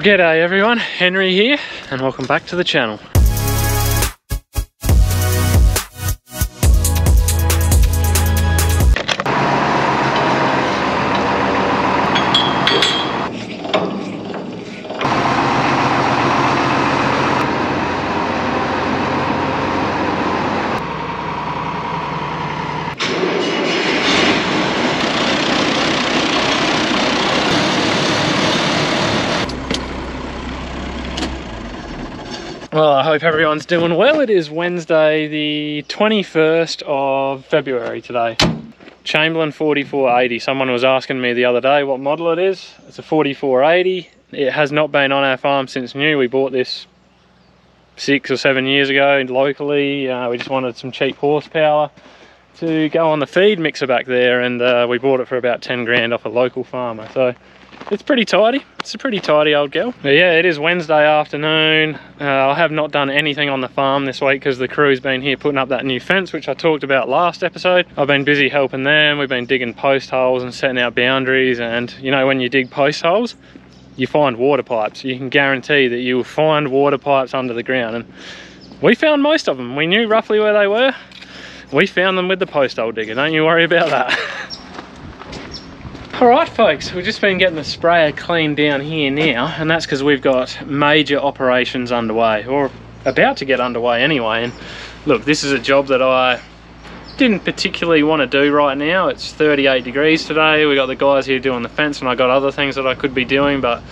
G'day everyone, Henry here, and welcome back to the channel. Well, I hope everyone's doing well. It is Wednesday the 21st of February today. Chamberlain 4480. Someone was asking me the other day what model it is. It's a 4480. It has not been on our farm since new. We bought this 6 or 7 years ago locally. We just wanted some cheap horsepower to go on the feed mixer back there, and we bought it for about 10 grand off a local farmer. So it's pretty tidy. It's a pretty tidy old girl. But yeah, it is Wednesday afternoon. I have not done anything on the farm this week because the crew's been here putting up that new fence, which I talked about last episode. I've been busy helping them. We've been digging post holes and setting out boundaries, and you know, when you dig post holes, you find water pipes. You can guarantee that you will find water pipes under the ground, and we found most of them. We knew roughly where they were. We found them with the post hole digger. Don't you worry about that. Alright folks, we've just been getting the sprayer cleaned down here now, and that's because we've got major operations underway, or about to get underway anyway. And look, this is a job that I didn't particularly want to do right now. It's 38 degrees today. We got the guys here doing the fence, and I got other things that I could be doing, but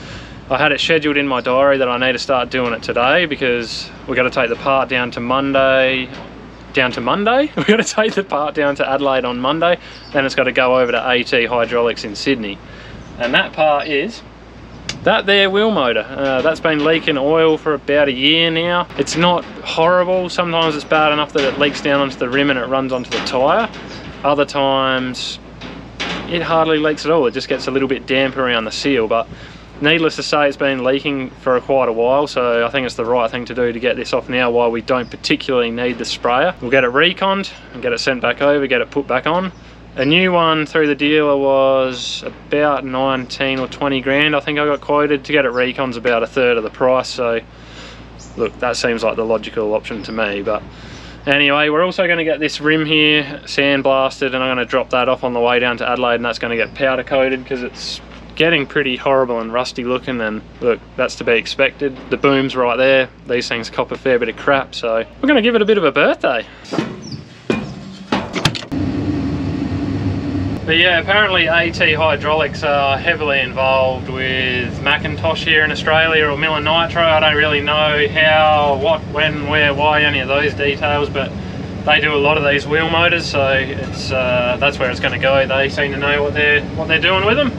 I had it scheduled in my diary that I need to start doing it today because we've got to take the part down to Monday. We've got to take the part down to Adelaide on Monday, then it's got to go over to AT Hydraulics in Sydney, and that part is that there wheel motor. That's been leaking oil for about a year now. It's not horrible. Sometimes it's bad enough that it leaks down onto the rim and it runs onto the tyre. Other times it hardly leaks at all. It just gets a little bit damp around the seal, but needless to say, it's been leaking for quite a while, so I think it's the right thing to do to get this off now while we don't particularly need the sprayer. We'll get it reconned and get it sent back over, get it put back on. A new one through the dealer was about 19 or 20 grand, I think I got quoted. To get it recon's about a third of the price, so look, that seems like the logical option to me. But anyway, we're also going to get this rim here sandblasted, and I'm going to drop that off on the way down to Adelaide, and that's going to get powder coated because it's getting pretty horrible and rusty looking, and look, that's to be expected. The boom's right there. These things cop a fair bit of crap, so we're going to give it a bit of a birthday. But yeah, apparently AT Hydraulics are heavily involved with Macintosh here in Australia, or Miller Nitro. I don't really know how, what, when, where, why, any of those details, but they do a lot of these wheel motors, so it's that's where it's going to go. They seem to know what they're doing with them.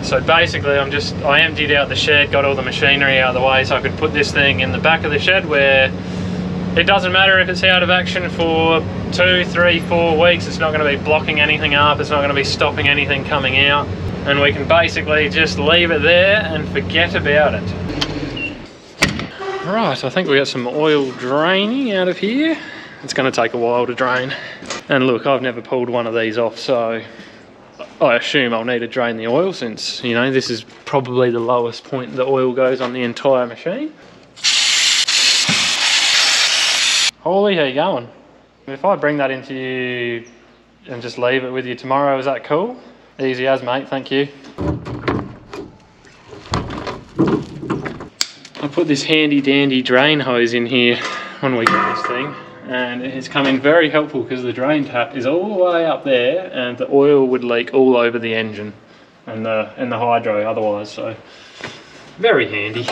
So basically I emptied out the shed, got all the machinery out of the way so I could put this thing in the back of the shed where it doesn't matter if it's out of action for 2, 3, 4 weeks. It's not going to be blocking anything up, it's not going to be stopping anything coming out, and we can basically just leave it there and forget about it. Right, I think we got some oil draining out of here. It's going to take a while to drain, and look, I've never pulled one of these off, so I assume I'll need to drain the oil, since, you know, this is probably the lowest point the oil goes on the entire machine. Holy, how you going? If I bring that into you and just leave it with you tomorrow, is that cool? Easy as, mate, thank you. I put this handy dandy drain hose in here when we got this thing, and it's come in very helpful because the drain tap is all the way up there, and the oil would leak all over the engine and the hydro otherwise, so very handy.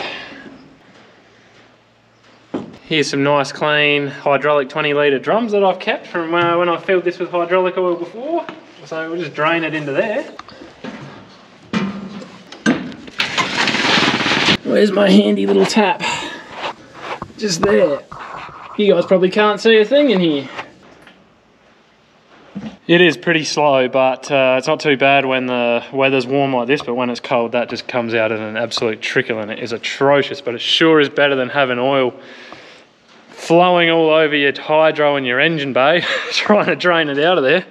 Here's some nice clean hydraulic 20 litre drums that I've kept from when I filled this with hydraulic oil before, so we'll just drain it into there. Where's my handy little tap? Just there. You guys probably can't see a thing in here. It is pretty slow, but it's not too bad when the weather's warm like this, but when it's cold, that just comes out at an absolute trickle, and it is atrocious, but it sure is better than having oil flowing all over your hydro in your engine bay, trying to drain it out of there.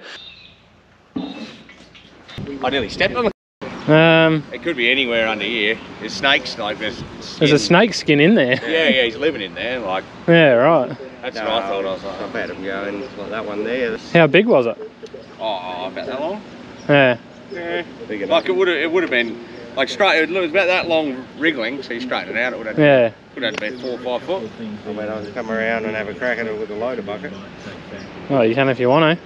I nearly stepped on it. It could be anywhere under here. There's snakes, like there's a snake skin in there. Yeah, he's living in there, like. Yeah, right. That's what I thought. I was like, I've had him going like that one there. How big was it? Oh, about that long. Yeah. Yeah. Like it would have been like straight. It was about that long wriggling, so you straighten it out. It would have. Yeah. Would have been 4 or 5 foot. I mean, I'll come around and have a crack at it with a loader bucket. Well, you can if you want to.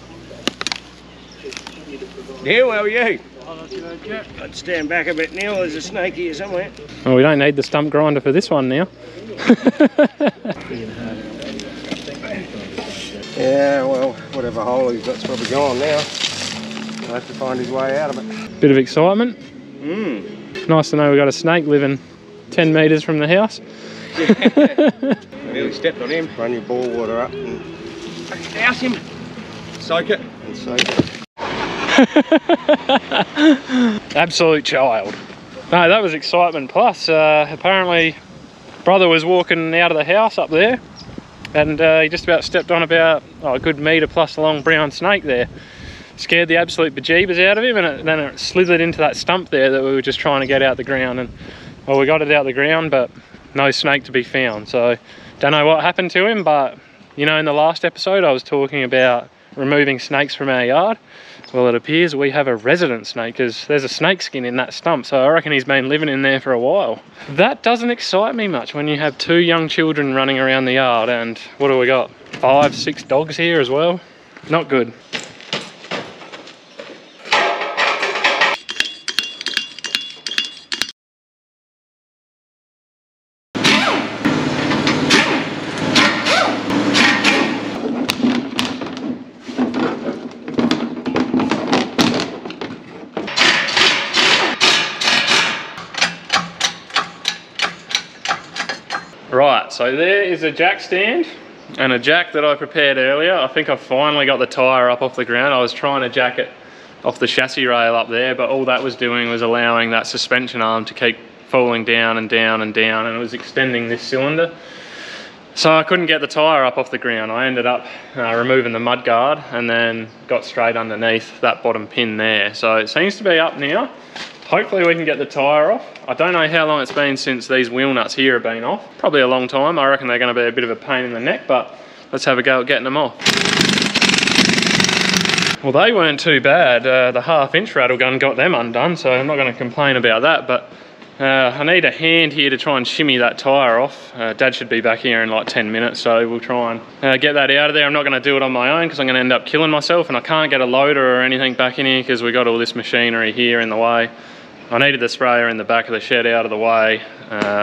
Neil, how are you? I'd stand back a bit, Neil. There's a snake here somewhere. Well, we don't need the stump grinder for this one now. Yeah, well, whatever hole he's got's probably gone now. I'll have to find his way out of it. Bit of excitement. Nice to know we got a snake living 10 metres from the house. I nearly stepped on him. Run your bore water up and Douse him. Soak it. and soak it. Absolute child. No, that was excitement plus. Apparently brother was walking out of the house up there and he just about stepped on about a good metre plus long brown snake there. Scared the absolute bejeebers out of him, and then it slithered into that stump there that we were just trying to get out the ground. And well, we got it out the ground, but no snake to be found. So don't know what happened to him, but you know, in the last episode I was talking about removing snakes from our yard. Well, it appears we have a resident snake because there's a snake skin in that stump, so I reckon he's been living in there for a while. That doesn't excite me much when you have 2 young children running around the yard, and what do we got? 5, 6 dogs here as well. Not good. Right, so there is a jack stand and a jack that I prepared earlier. I think I finally got the tyre up off the ground. I was trying to jack it off the chassis rail up there, but all that was doing was allowing that suspension arm to keep falling down and down and down, and it was extending this cylinder. So I couldn't get the tyre up off the ground. I ended up removing the mud guard and then got straight underneath that bottom pin there. So it seems to be up now. Hopefully we can get the tyre off. I don't know how long it's been since these wheel nuts here have been off. Probably a long time. I reckon they're going to be a bit of a pain in the neck, but let's have a go at getting them off. Well, they weren't too bad. The 1/2-inch rattle gun got them undone, so I'm not going to complain about that, but I need a hand here to try and shimmy that tyre off. Dad should be back here in like 10 minutes, so we'll try and get that out of there. I'm not going to do it on my own because I'm going to end up killing myself, and I can't get a loader or anything back in here because we got all this machinery here in the way. I needed the sprayer in the back of the shed out of the way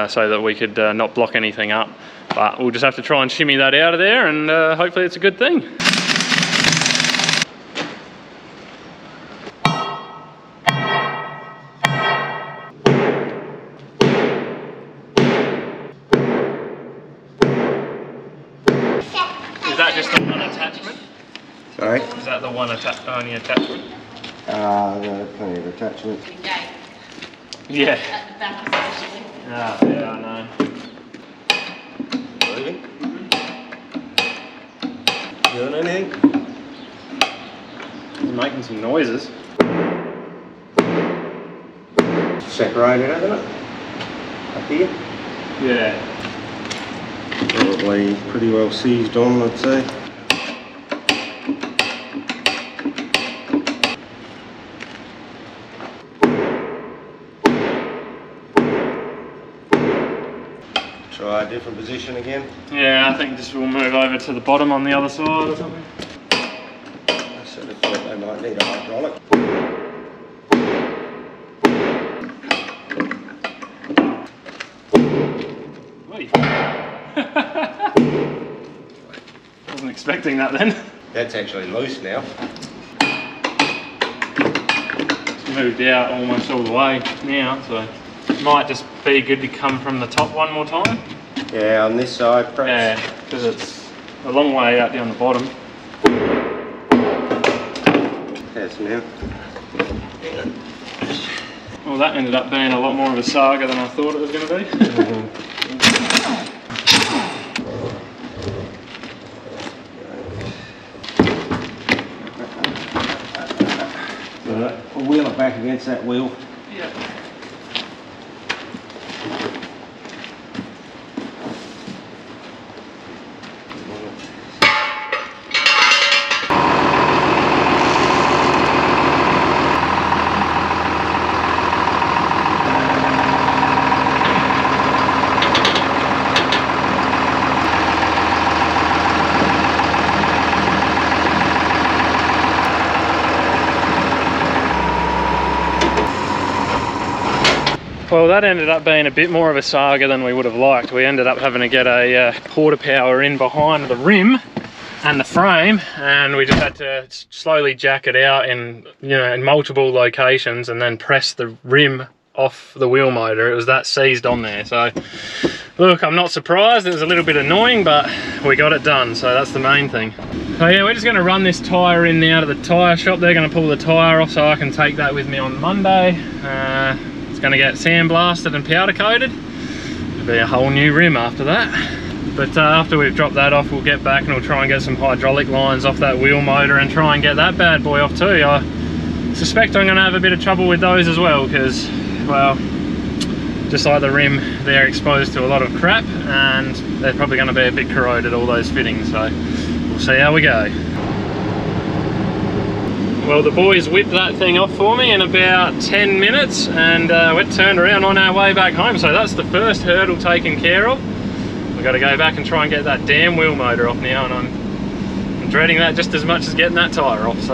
so that we could not block anything up. But we'll just have to try and shimmy that out of there, and hopefully it's a good thing. Is that just the one attachment? Sorry? Is that the one only attachment? No, plenty of attachments. Yeah. At the back especially. Yeah, I know. Moving? Doing anything? It's making some noises. Separated, hasn't it? Up here? Yeah. Probably pretty well seized on, I'd say. Try a different position again. Yeah, I think just we'll move over to the bottom on the other side or something. I sort of thought they might need a hydraulic. Wasn't expecting that then. That's actually loose now. It's moved out almost all the way now, so it might just be good to come from the top one more time. Yeah, on this side perhaps. Yeah, because it's a long way out down the bottom. That's now. Well, that ended up being a lot more of a saga than I thought it was going to be. We'll wheel it back against that wheel. Yeah. Well, that ended up being a bit more of a saga than we would have liked. We ended up having to get a quarter power in behind the rim and the frame, and we just had to slowly jack it out in, you know, in multiple locations and then press the rim off the wheel motor. It was that seized on there. So look, I'm not surprised. It was a little bit annoying, but we got it done, so that's the main thing. So yeah, we're just going to run this tyre in now to the tyre shop. They're going to pull the tyre off so I can take that with me on Monday. It's going to get sandblasted and powder coated. It'll be a whole new rim after that. But after we've dropped that off, we'll get back and we'll try and get some hydraulic lines off that wheel motor and try and get that bad boy off too. I suspect I'm going to have a bit of trouble with those as well because, well, just like the rim, they're exposed to a lot of crap and they're probably going to be a bit corroded, all those fittings, so we'll see how we go. Well, the boys whipped that thing off for me in about 10 minutes and we're turned around on our way back home, so that's the first hurdle taken care of. We've got to go back and try and get that damn wheel motor off now, and I'm dreading that just as much as getting that tyre off. So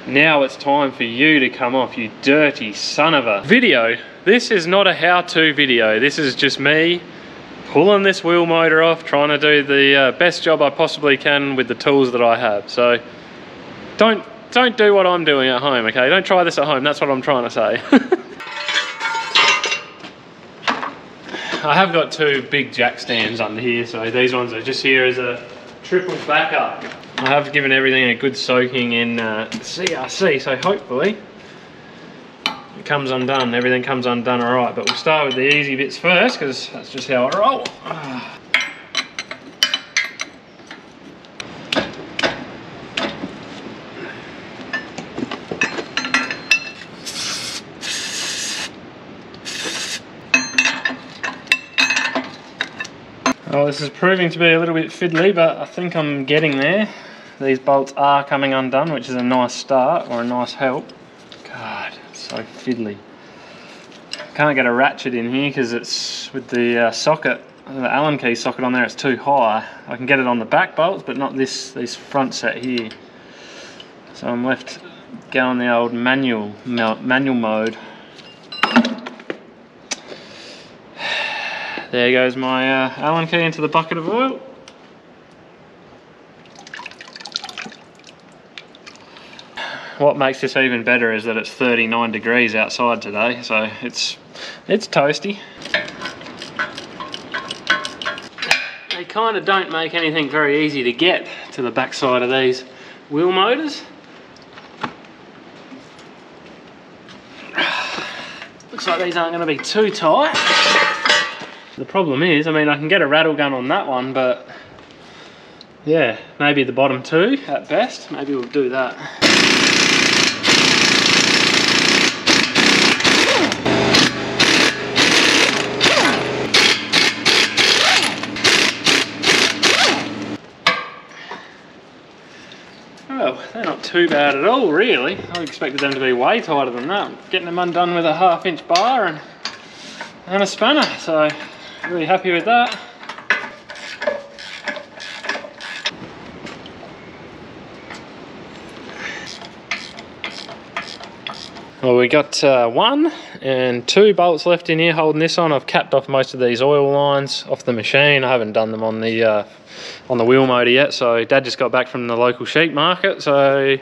now it's time for you to come off, you dirty son of a video. This is not a how-to video. This is just me pulling this wheel motor off, trying to do the best job I possibly can with the tools that I have. So don't do what I'm doing at home, okay? Don't try this at home. That's what I'm trying to say. I have got two big jack stands under here, so these ones are just here as a triple backup. I have given everything a good soaking in CRC, so hopefully it comes undone, everything comes undone all right. But we'll start with the easy bits first, because that's just how I roll. Well, this is proving to be a little bit fiddly, but I think I'm getting there. These bolts are coming undone, which is a nice start, or a nice help. God, it's so fiddly. Can't get a ratchet in here because it's with the socket, the Allen key socket on there, it's too high. I can get it on the back bolts, but not this front set here. So I'm left going the old manual mode. There goes my Allen key into the bucket of oil. What makes this even better is that it's 39 degrees outside today, so it's toasty. They kind of don't make anything very easy to get to the backside of these wheel motors. Looks like these aren't going to be too tight. The problem is, I mean, I can get a rattle gun on that one, but yeah, maybe the bottom two at best. Maybe we'll do that. Well, they're not too bad at all, really. I expected them to be way tighter than that. Getting them undone with a 1/2-inch bar and a spanner, so really happy with that. Well, we got 1 and 2 bolts left in here holding this on. I've capped off most of these oil lines off the machine. I haven't done them on the wheel motor yet, so Dad just got back from the local sheep market, so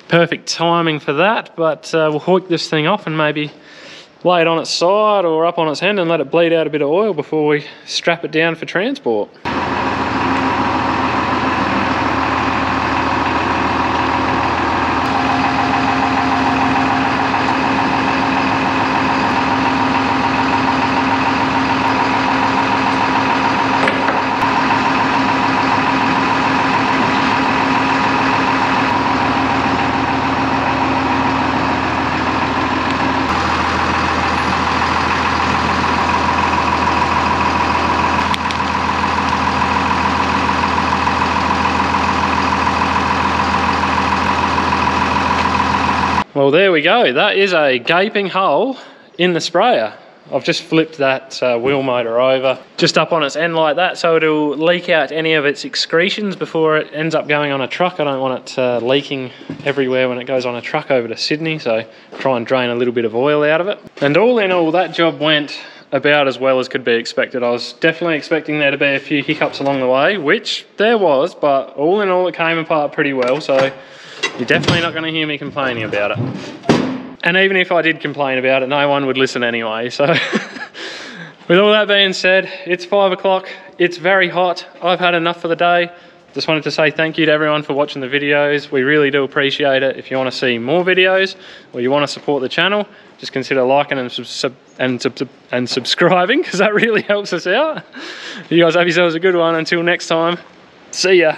perfect timing for that. But we'll hook this thing off and maybe lay it on its side or up on its end and let it bleed out a bit of oil before we strap it down for transport. Well, there we go. That is a gaping hole in the sprayer. I've just flipped that wheel motor over just up on its end like that, so it'll leak out any of its excretions before it ends up going on a truck. I don't want it leaking everywhere when it goes on a truck over to Sydney, so try and drain a little bit of oil out of it. And all in all, that job went about as well as could be expected. I was definitely expecting there to be a few hiccups along the way, which there was, but all in all it came apart pretty well, so you're definitely not going to hear me complaining about it. And even if I did complain about it, no one would listen anyway. So with all that being said, it's 5 o'clock. It's very hot. I've had enough for the day. Just wanted to say thank you to everyone for watching the videos. We really do appreciate it. If you want to see more videos or you want to support the channel, just consider liking and subscribing, because that really helps us out. You guys have yourselves a good one. Until next time, see ya.